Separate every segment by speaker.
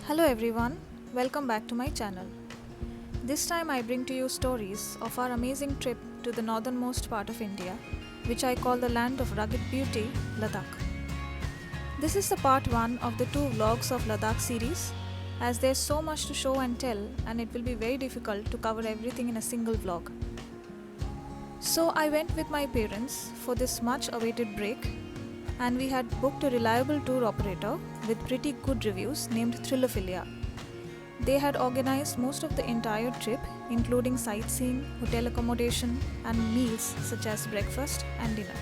Speaker 1: Hello everyone, welcome back to my channel. This time I bring to you stories of our amazing trip to the northernmost part of India, which I call the land of rugged beauty, Ladakh. This is the part 1 of the 2 vlogs of Ladakh series, as there's so much to show and tell and it will be very difficult to cover everything in a single vlog. So I went with my parents for this much awaited break, and we had booked a reliable tour operator with pretty good reviews named Thrilophilia. They had organized most of the entire trip, including sightseeing, hotel accommodation, and meals such as breakfast and dinner.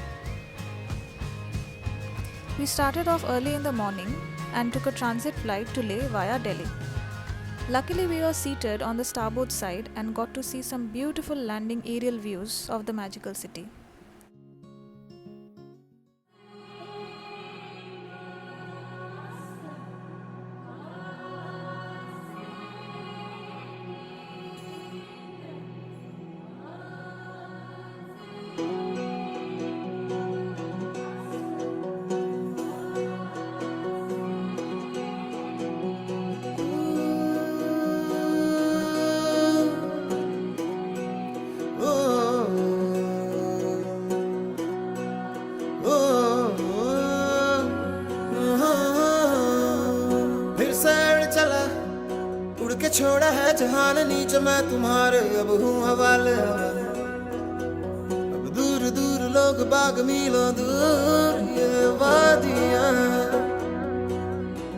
Speaker 1: We started off early in the morning and took a transit flight to Leh via Delhi. Luckily, we were seated on the starboard side and got to see some beautiful landing aerial views of the magical city.
Speaker 2: उड़ के छोड़ा है जहान नीचे मैं तुम्हारे अब हूँ हवाले अब दूर दूर लोग बाग मीलों दूर ये वादियाँ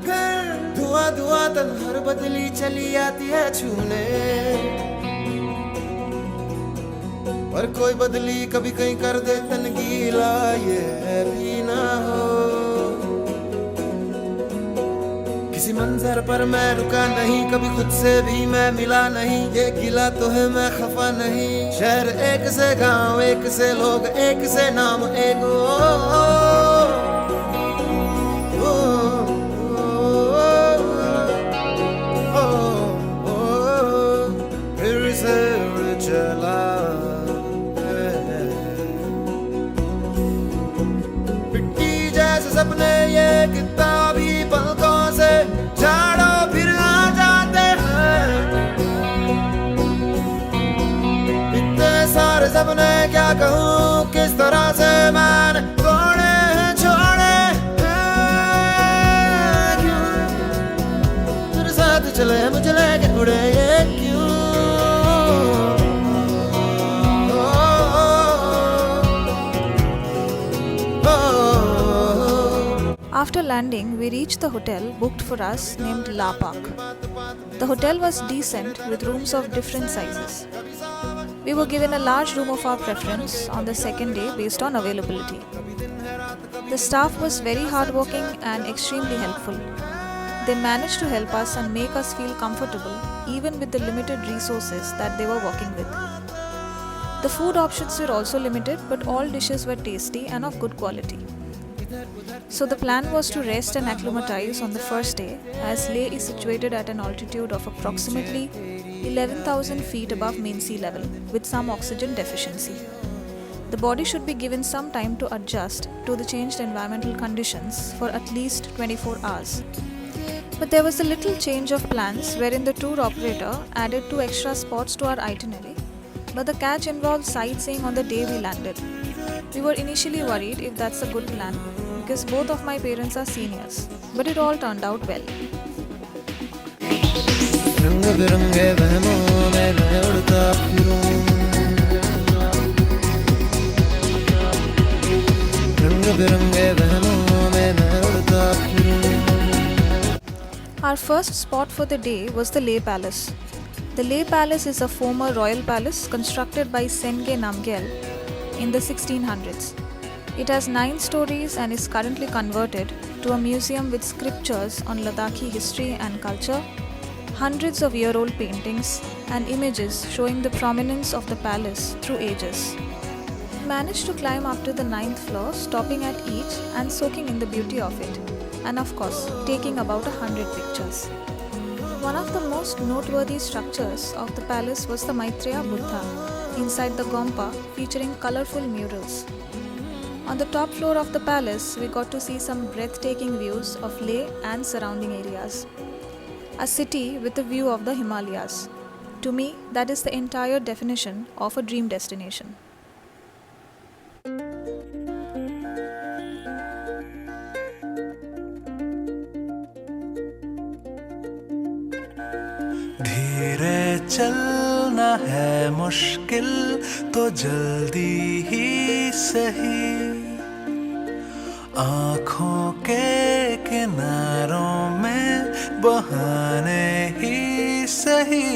Speaker 2: फिर धुआं धुआं तन्हार बदली चली आती है छूने पर कोई बदली कभी कहीं कर दे तन गीला ये भी ना हो किसी मंजर पर मैं रुका नहीं कभी खुद से भी मैं मिला नहीं ये गिला तो है मैं खफा नहीं शहर एक से गांव एक से लोग एक से नाम एक फिर से उड़ चला मिट्टी जैसे सपने ये किताबी पलकों से झाड़ो फिर आ जाते हैं इतने सारे सपने क्या कहूँ किस तरह से मैंने तोड़े हैं छोड़े हैं क्यों तेरे साथ चले मुझे लेके उड़े ये क्यों
Speaker 1: After landing, we reached the hotel booked for us named La Park. The hotel was decent with rooms of different sizes. We were given a large room of our preference on the second day based on availability. The staff was very hardworking and extremely helpful. They managed to help us and make us feel comfortable even with the limited resources that they were working with. The food options were also limited, but all dishes were tasty and of good quality. So the plan was to rest and acclimatize on the first day, as Leh is situated at an altitude of approximately 11,000 feet above main sea level with some oxygen deficiency. The body should be given some time to adjust to the changed environmental conditions for at least 24 hours. But there was a little change of plans wherein the tour operator added 2 extra spots to our itinerary, but the catch involved sightseeing on the day we landed. We were initially worried if that's a good plan because both of my parents are seniors, but it all turned out well.
Speaker 2: रंग बिरंगे बहनों में मैं उड़ता फिरूं रंग बिरंगे बहनों में मैं उड़ता फिरूं
Speaker 1: Our first spot for the day was the Leh Palace. The Leh Palace is a former royal palace constructed by Senge Namgyal in the 1600s. It has 9 stories and is currently converted to a museum with sculptures on Ladakhi history and culture, hundreds of year-old paintings and images showing the prominence of the palace through ages. We managed to climb up to the 9th floor, stopping at each and soaking in the beauty of it, and of course, taking about 100 pictures. One of the most noteworthy structures of the palace was the Maitreya Buddha inside the Gompa, featuring colorful murals. On the top floor of the palace, we got to see some breathtaking views of Leh and surrounding areas. a city with a view of the Himalayas. To me, that is the entire definition of a dream destination.
Speaker 3: धीरे चलना है मुश्किल तो जल्दी ही सही, आँखों के किनारों में बहाने ही सही।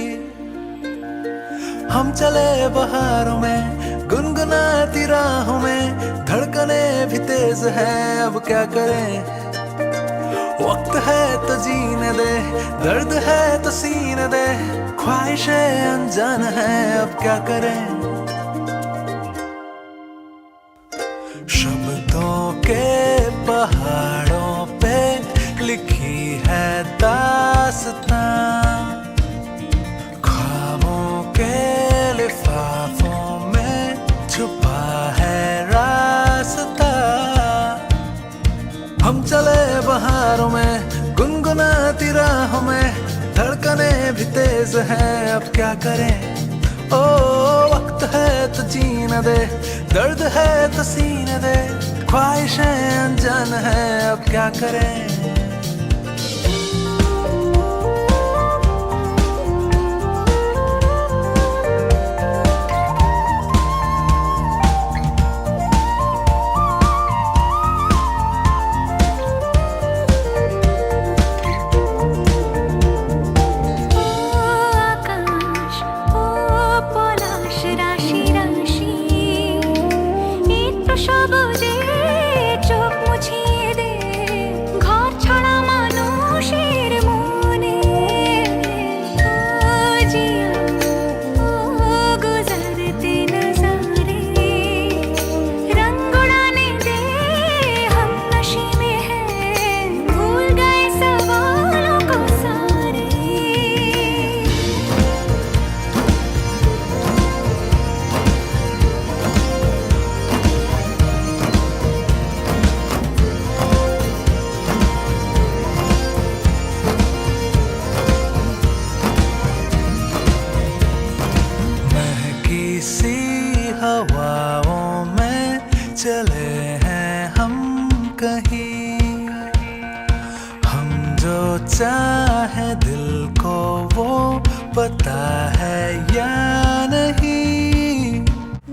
Speaker 3: हम चले बहारों में गुनगुनाती राहों में, धड़कने भी तेज है अब क्या करें। वक्त है तो जीने दे, दर्द है तो सीने दे, ख्वाहिशें अनजान है अब क्या करें। शब्दों के पहाड़ों पे लिखी है दास्तां, ख्वाबों के लिफाफों में छुपा है रास्ता। हम चले बहारों में गुनगुनाती राहों में, धड़कने भी तेज है अब क्या करें। ओ वक्त है तो जीने दे, दर्द है तो सीने दे, ख्वाहिशें अनजान है अब क्या करें। हवाओं में चले हैं हम कहीं, हम जो चाहे दिल को वो पता है या नहीं।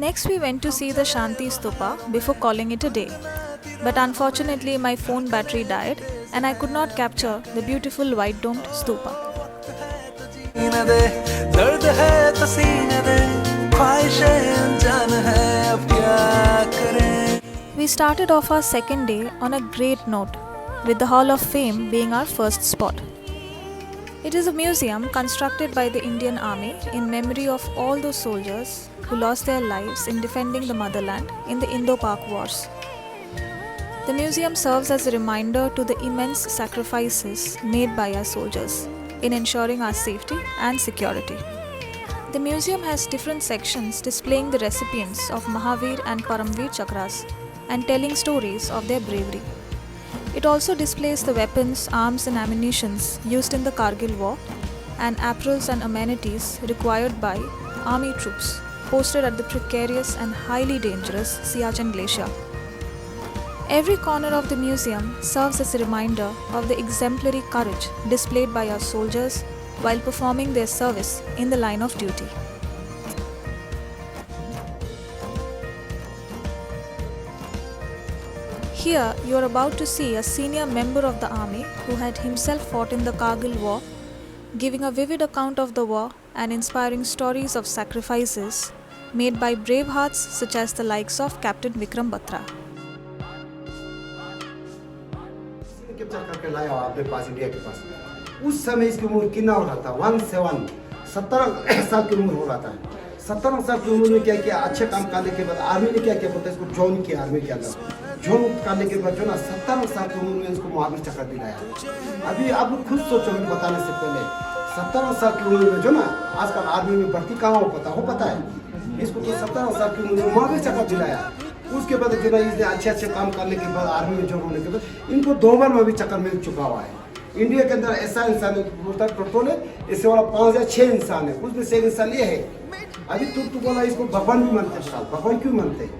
Speaker 1: Next we went to see the Shanti Stupa before calling it a day. But unfortunately my phone battery died and I could not capture the beautiful white domed stupa.
Speaker 3: दर्द है तो सीने दे, ख्वाहिशें अनजान है अब क्या करें।
Speaker 1: We started off our second day on a great note, with the Hall of Fame being our first spot. It is a museum constructed by the Indian Army in memory of all those soldiers who lost their lives in defending the motherland in the Indo-Pak Wars. The museum serves as a reminder to the immense sacrifices made by our soldiers in ensuring our safety and security. The museum has different sections displaying the recipients of Mahavir and Paramveer Chakras and telling stories of their bravery. It also displays the weapons, arms and ammunitions used in the Kargil war and apparels and amenities required by army troops posted at the precarious and highly dangerous Siachen Glacier. Every corner of the museum serves as a reminder of the exemplary courage displayed by our soldiers while performing their service in the line of duty. Here you are about to see a senior member of the army who had himself fought in the Kargil war, giving a vivid account of the war and inspiring stories of sacrifices made by brave hearts such as the likes of Captain Vikram Batra.
Speaker 4: करके लाया आपने पास India के पास। उस समय इसकी उम्र कितना हो रहा था 17 साल की उम्र हो रहा था। 17 साल की उम्र में क्या किया, अच्छे काम करने के बाद आर्मी ने क्या किया पता है, इसको जॉइन किया आर्मी के अंदर। जॉइन करने के बाद जो ना 17 साल की उम्र में इसको महावीर चक्र दिलाया। अभी आप लोग खुद सोचो, मैंने बताने से पहले 17 साल की उम्र में जो ना आजकल आर्मी में भर्ती कहाँ हो पता है, इसको तो 17 साल की उम्र में महावीर चक्र दिलाया। उसके बाद जो ना इसने अच्छे काम करने के बाद आर्मी में ज्वाइन होने के बाद इनको 2 बार में भी चक्कर मिल चुका हुआ है। इंडिया के अंदर ऐसा इंसान है बोलता है टोटल है इससे वाला 5 या 6 इंसान है, उसमें से एक इंसान ये है। अभी तू बोला इसको भगवान भी मानते हैं, भगवान क्यों मानते हैं?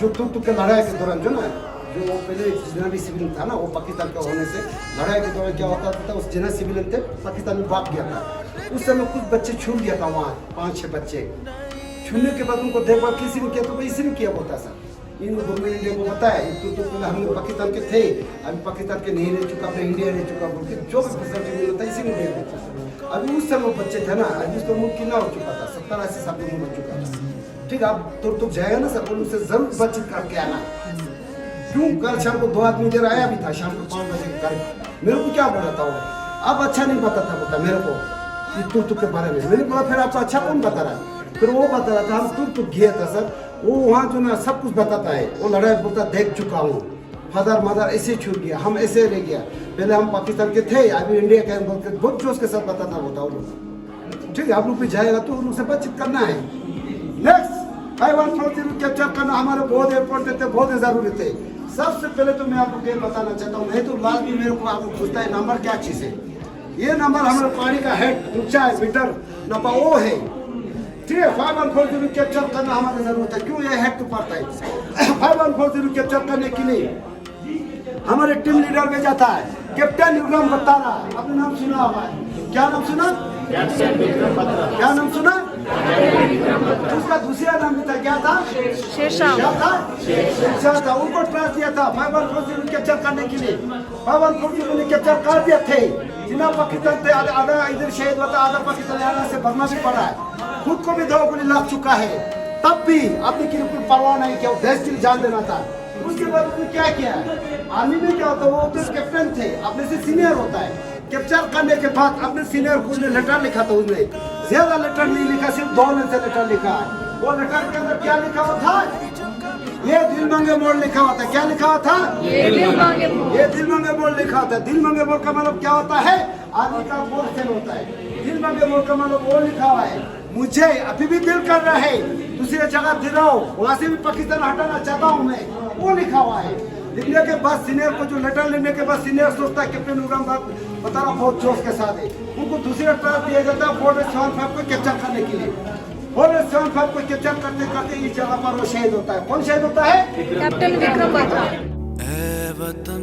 Speaker 4: जो तू के लड़ाई के दौरान जो ना जो वो पहले जितना भी सिविलियन था ना वो पाकिस्तान का होने से लड़ाई के दौरान क्या होता था, उस जितना सिविलियन थे पाकिस्तान में भाग गया था। उस समय कुछ बच्चे छूट गया था वहाँ, 5-6 बच्चे छूने के बाद उनको देखभाल किसी ने किया तो इसी ने किया होता सर। इन गवर्नमेंट इंडिया को पता है तो पहले हम लोग पाकिस्तान के थे, अभी पाकिस्तान के नहीं रह चुका, अपने इंडिया रह चुका बोल के जो भी फैसिलिटी मिलता है इसी में दे देता। अभी उस समय बच्चे थे ना, अभी उसका मुँह कितना हो चुका था, 70-80 साल की उम्र हो चुका था। ठीक है, अब तो जाएगा ना सर, बोलो उससे जरूर बातचीत करके आना। क्यों कल शाम को 2 आदमी इधर आया भी था, शाम को 5 बजे के करीब मेरे को क्या बोला था वो, अब अच्छा नहीं पता था बता मेरे को तुक के बारे में। मैंने बोला फिर आपको अच्छा कौन बता रहा है? फिर वो बता रहा था हम तुक गया था सर, वो वहाँ जो ना सब कुछ बताता है, वो लड़ाई बोलता देख चुका हूँ, फादर मदर ऐसे छूट गया, हम ऐसे रह गया, पहले हम पाकिस्तान के थे अभी इंडिया के बोलते बहुत जोश के साथ बताता होता वो लोग। ठीक है, आप लोग भी जाएगा तो उनसे बातचीत करना है। नेक्स्ट 5140 कैप्चर करना हमारे बहुत इम्पोर्टेंट है, बहुत जरूरत है। सबसे पहले तो मैं आपको ये बताना चाहता हूँ, नहीं तो लाल भी मेरे को आपको पूछता है नंबर क्या चीज़ है। ये नंबर हमारे पानी का हेड ऊंचा है, मीटर नपा वो है। ठीक है, 5140 कैप्चर करना हमारी जरूरत है। क्यों ये हेड तो पड़ता है 5140 कैप्चर करने के लिए हमारे टीम लीडर भेजा था कैप्टन विक्रम बता रहा है, आपने नाम सुना हुआ है, क्या नाम सुना? क्या नाम सुना? उसका दूसरा नाम भी था, क्या था? शेरशाह। क्या था? शेरशाह था। उनको ट्रस्ट दिया था 5140 कैप्चर करने के लिए, 5140 कैप्चर कर दिए थे। जितना पाकिस्तान थे आधा इधर शहीद होता, आधा पाकिस्तान आने से भरना भी पड़ा है, खुद को भी 2 गोली लग चुका है, तब भी अपने की कोई परवाह नहीं किया, देश के लिए जान देना था। उसके बाद उसने क्या किया? आर्मी में क्या होता है, वो तो कैप्टन थे, अपने से सीनियर होता है। कैप्चर करने के बाद अपने सीनियर को उसने लेटर लिखा था, उसने ज्यादा लेटर नहीं लिखा, सिर्फ 2 लाइन से लेटर लिखा है। वो लेटर के अंदर क्या लिखा हुआ था? ये दिल मांगे मोड़ लिखा हुआ था। क्या लिखा हुआ था? ये दिल मांगे मोड़ लिखा होता है। दिल मांगे मोड़ का मतलब क्या होता है? आर्मी का पोर्शन होता है। दिल मांगे मोड़ का मतलब वो लिखा हुआ है, मुझे अभी भी दिल कर रहा है दूसरी जगह दिलाओ, वहाँ से भी पाकिस्तान हटाना चाहता हूँ मैं, वो लिखा हुआ है। लिखने के बाद सीनियर को जो लेटर लेने के बाद सीनियर सोचता है कैप्टन विक्रम बता रहा बहुत जोश के साथ है, उनको दूसरा ट्रस्ट दिया जाता है 475 को कैप्चर करने के लिए। 475 को कैप्चर करते करते इस जगह पर वो शहीद होता है। कौन शहीद होता है?
Speaker 1: कैप्टन विक्रम बत्रा।
Speaker 3: ऐ वतन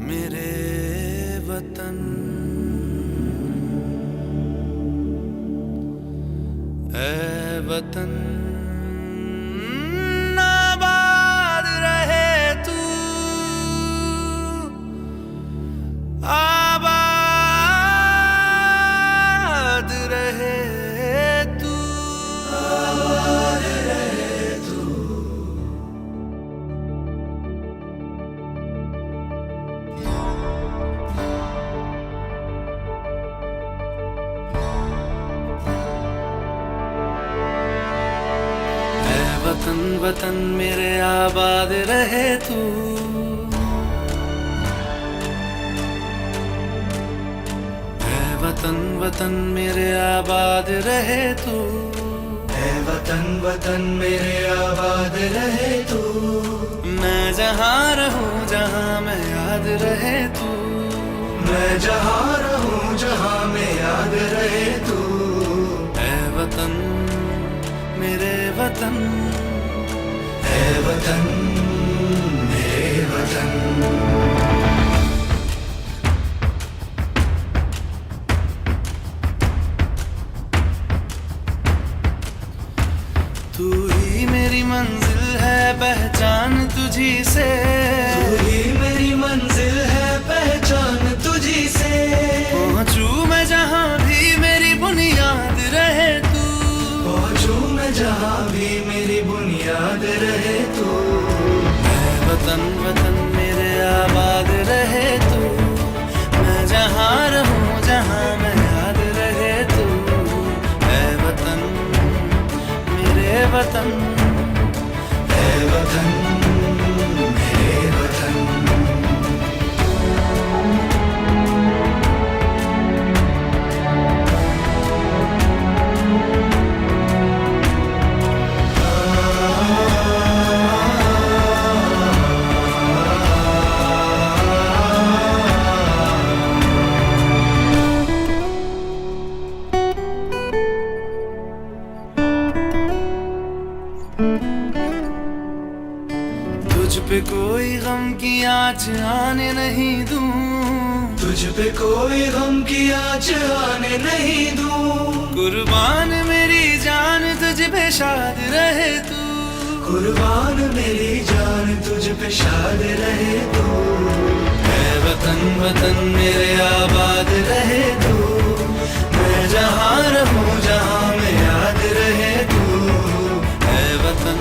Speaker 3: मेरे वतन, ऐ वतन आबाद रहे तू, आबाद रहे तू, आबाद रहे तू। वतन वतन मेरे आबाद रहे तू, ऐ वतन वतन मेरे आबाद रहे तू, ऐ वतन वतन मेरे आबाद रहे तू। मैं जहाँ रहूँ जहाँ मैं याद रहे तू, मैं जहाँ रहूँ जहाँ मैं याद रहे तू। ऐ वतन मेरे वतन, ऐ वतन मेरे वतन। तू ही मेरी मंजिल है पहचान तुझी से, तू ही मेरी मंजिल है पहचान तुझी से। पहुँचूं मैं जहाँ भी मेरी बुनियाद रहे तू, पहुँचूं मैं जहाँ भी मेरी बुनियाद रहे तू। ऐ वतन वतन मेरे आबाद रहे तू, मैं जहाँ रहूँ जहाँ मैं याद रहे तू। ऐ वतन मेरे वतन, ऐ वतन मेरे वतन। नहीं दूं, तुझ पे कोई गम की आँच आने नहीं दूं। कुर्बान मेरी जान तुझ पे शाद रहे तू, कुर्बान मेरी जान तुझ पे शाद रहे तू। ऐ वतन वतन मेरे आबाद रहे तू, मैं जहाँ रहूँ जहाँ में याद रहे तू। ऐ वतन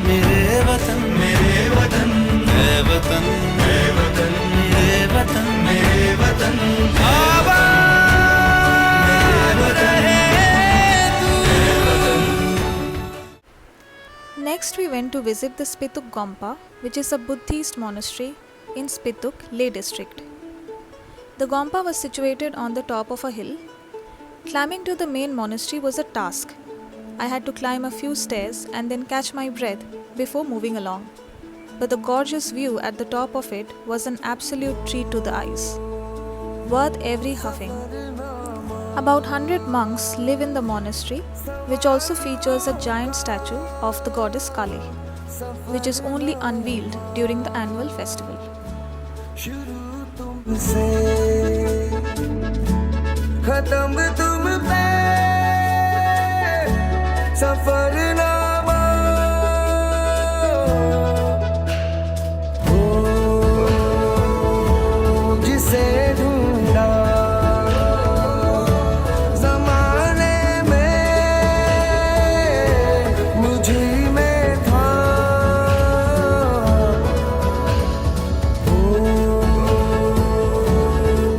Speaker 3: मेरे वतन मेरे वतन, ऐ वतन मेरे वतन मेरे वतन आबाद रहे तू।
Speaker 1: Next, we went to visit the Spituk Gompa, which is a Buddhist monastery in Spituk, Leh district. The Gompa was situated on the top of a hill. Climbing to the main monastery was a task. I had to climb a few stairs and then catch my breath before moving along. But the gorgeous view at the top of it was an absolute treat to the eyes, worth every huffing. About 100 monks live in the monastery, which also features a giant statue of the goddess Kali, which is only unveiled during the annual festival.
Speaker 5: खत्म तुम पे सफरनामा हो, जिसे ढूंढा जमाने में मुझे में था। हो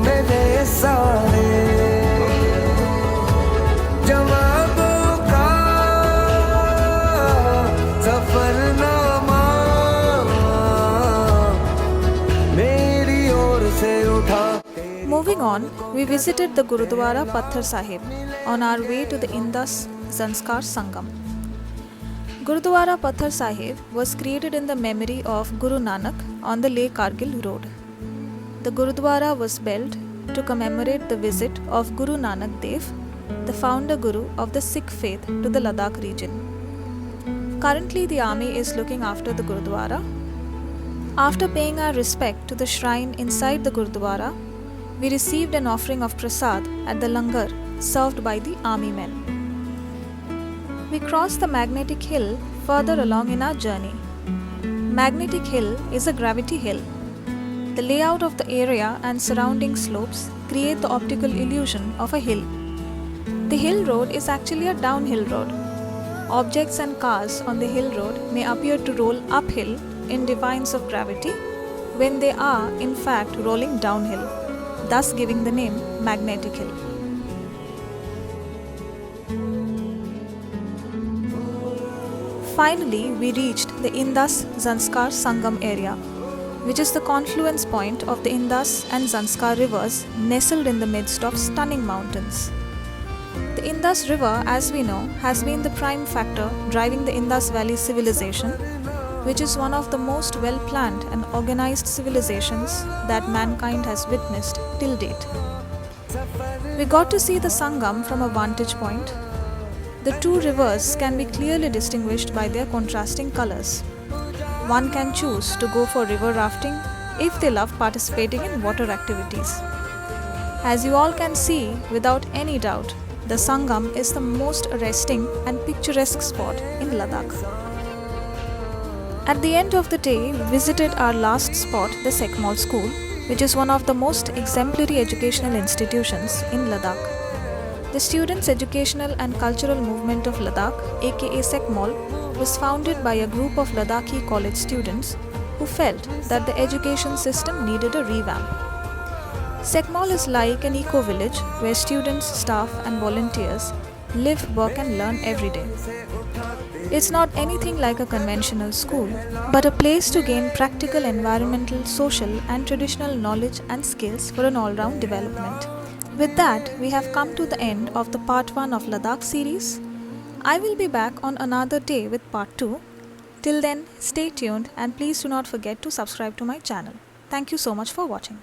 Speaker 5: मेरे सारे
Speaker 1: Moving on, we visited the Gurudwara Pathar Sahib on our way to the Indus Zanskar Sangam. Gurudwara Pathar Sahib was created in the memory of Guru Nanak on the Leh Kargil road. The Gurudwara was built to commemorate the visit of Guru Nanak Dev, the founder Guru of the Sikh faith, to the Ladakh region. Currently, the army is looking after the Gurudwara. After paying our respect to the shrine inside the Gurudwara, we received an offering of prasad at the langar served by the army men. We crossed the Magnetic Hill further along in our journey. Magnetic Hill is a gravity hill. The layout of the area and surrounding slopes create the optical illusion of a hill. The hill road is actually a downhill road. Objects and cars on the hill road may appear to roll uphill in defiance of gravity when they are in fact rolling downhill, thus giving the name Magnetic Hill. Finally, we reached the Indus Zanskar Sangam area, which is the confluence point of the Indus and Zanskar rivers nestled in the midst of stunning mountains. The Indus River, as we know, has been the prime factor driving the Indus Valley civilization, which is one of the most well-planned and organized civilizations that mankind has witnessed till date. We got to see the Sangam from a vantage point. The two rivers can be clearly distinguished by their contrasting colors. One can choose to go for river rafting if they love participating in water activities. As you all can see, without any doubt, the Sangam is the most arresting and picturesque spot in Ladakh. At the end of the day, we visited our last spot, the Sekmol School, which is one of the most exemplary educational institutions in Ladakh. The Students' Educational and Cultural Movement of Ladakh, aka Sekmol, was founded by a group of Ladakhi college students who felt that the education system needed a revamp. Sekmol is like an eco-village where students, staff and volunteers live, work and learn every day. It's not anything like a conventional school, but a place to gain practical environmental, social and traditional knowledge and skills for an all-round development. With that, we have come to the end of the part 1 of Ladakh series. I will be back on another day with part 2. Till then, stay tuned and please do not forget to subscribe to my channel. Thank you so much for watching.